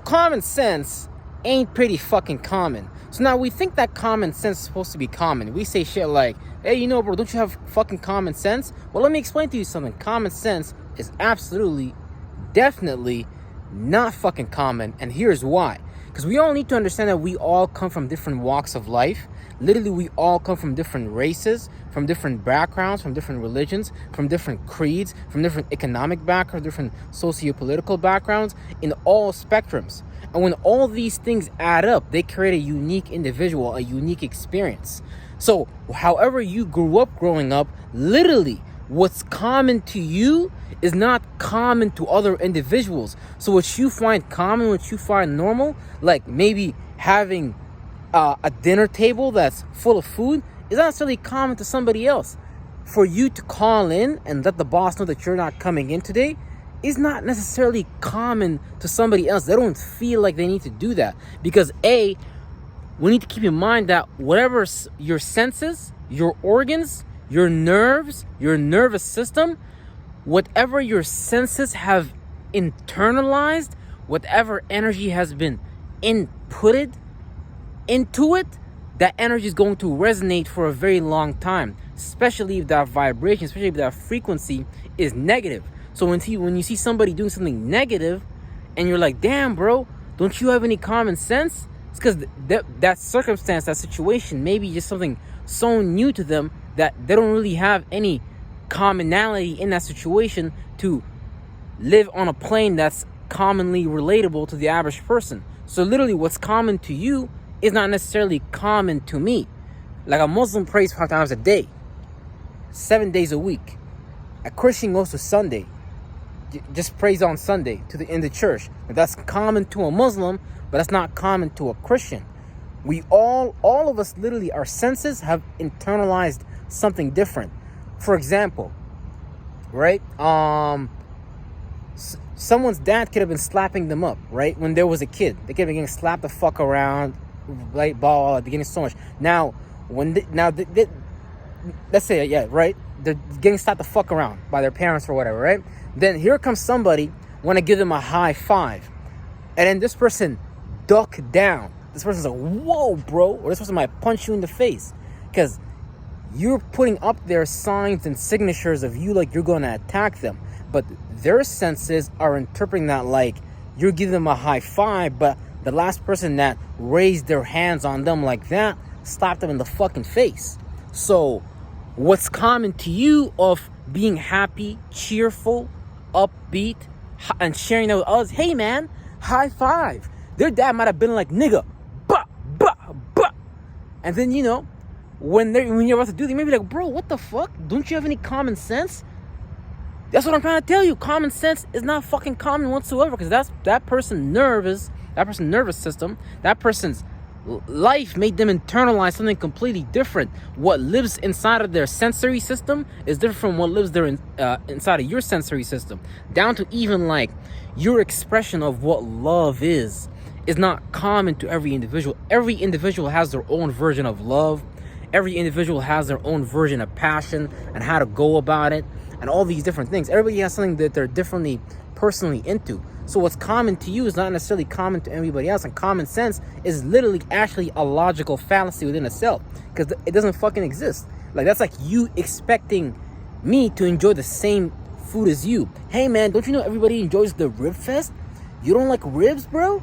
Common sense ain't pretty fucking common. So now we think that common sense is supposed to be common. We say shit like, hey, bro, don't you have fucking common sense? Well, let me explain to you something. Common sense is absolutely, definitely not fucking common. And here's why. Because we all need to understand that we all come from different walks of life. Literally, we all come from different races, from different backgrounds, from different religions, from different creeds, from different economic backgrounds, different socio-political backgrounds, in all spectrums. And when all these things add up, they create a unique individual, a unique experience. So, however you grew up growing up, literally, what's common to you is not common to other individuals. So what you find common, what you find normal, like maybe having a dinner table that's full of food, is not necessarily common to somebody else. For you to call in and let the boss know that you're not coming in today is not necessarily common to somebody else. They don't feel like they need to do that. Because A, we need to keep in mind that whatever your senses, your organs, your nerves, your nervous system, whatever your senses have internalized, whatever energy has been inputted into it, that energy is going to resonate for a very long time, especially if that vibration, especially if that frequency is negative. So when you see somebody doing something negative and you're like, damn, bro, don't you have any common sense? It's because that circumstance, that situation, maybe just something so new to them that they don't really have any commonality in that situation to live on a plane that's commonly relatable to the average person. So literally what's common to you is not necessarily common to me. Like a Muslim prays 5 times a day, 7 days a week. A Christian goes to Sunday, just prays on Sunday in the church. But that's common to a Muslim, but that's not common to a Christian. We all of us, literally, our senses have internalized something different. For example, right? Someone's dad could have been slapping them up, right? When there was a kid, they could have been getting slapped the fuck around, like ball, they're getting so much. Now, let's say, yeah, right? They're getting slapped the fuck around by their parents or whatever, right? Then here comes somebody, want to give them a high five. And then this person duck down. This person's like, whoa, bro. Or this person might punch you in the face. Because you're putting up their signs and signatures of you like you're going to attack them. But their senses are interpreting that like you're giving them a high five, but the last person that raised their hands on them like that slapped them in the fucking face. So what's common to you of being happy, cheerful, upbeat, and sharing that with others? Hey, man, high five. Their dad might have been like, nigga, bah, bah, bah. And then, when you're about to do, they may be like, bro, what the fuck? Don't you have any common sense? That's what I'm trying to tell you. Common sense is not fucking common whatsoever, because that person's nervous system, that person's life made them internalize something completely different. What lives inside of their sensory system is different from what lives there inside of your sensory system. Down to even like your expression of what love is not common to every individual. Every individual has their own version of love. Every individual has their own version of passion and how to go about it and all these different things. Everybody has something that they're differently personally into. So what's common to you is not necessarily common to everybody else. And common sense is literally actually a logical fallacy within itself, because it doesn't fucking exist. Like, that's like you expecting me to enjoy the same food as you. Hey, man, don't you know everybody enjoys the rib fest? You don't like ribs, bro?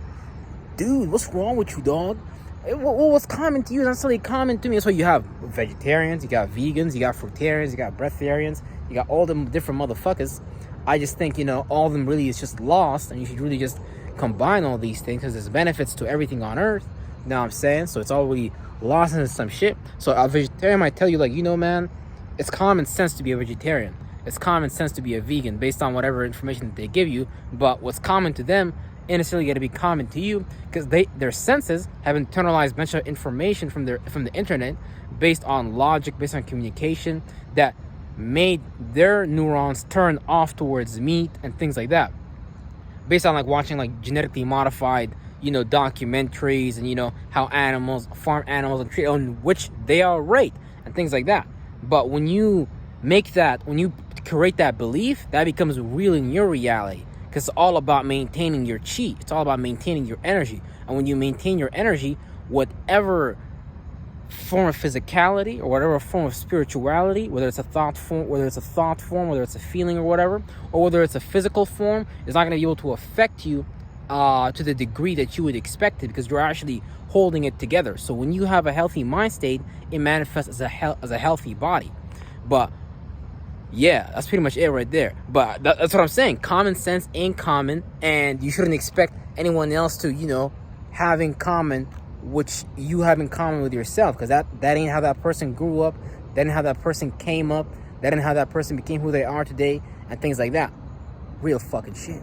Dude, what's wrong with you, dog? What's common to you is not necessarily common to me. That's why you have vegetarians, you got vegans, you got fruitarians, you got breatharians, you got all them different motherfuckers. I just think, all of them really is just lost, and you should really just combine all these things, because there's benefits to everything on earth. You know what I'm saying? So it's already lost into some shit. So a vegetarian might tell you, like, man, it's common sense to be a vegetarian. It's common sense to be a vegan based on whatever information that they give you. But what's common to them ain't necessarily going to be common to you, because their senses have internalized a bunch of information from the internet based on logic, based on communication, that made their neurons turn off towards meat and things like that, based on like watching like genetically modified documentaries, and how farm animals are treated, on which they are right, and things like that. But when you create that belief, that becomes real in your reality, Because it's all about maintaining your chi. It's all about maintaining your energy. And when you maintain your energy, whatever form of physicality or whatever form of spirituality, whether it's a thought form, whether it's a feeling or whatever, or whether it's a physical form, is not going to be able to affect you to the degree that you would expect it, because you're actually holding it together. So when you have a healthy mind state, it manifests as a healthy body. But yeah, that's pretty much it right there. But that's what I'm saying. Common sense ain't common, and you shouldn't expect anyone else to, have in common which you have in common with yourself, because that ain't how that person grew up, that ain't how that person came up, that ain't how that person became who they are today, and things like that. Real fucking shit.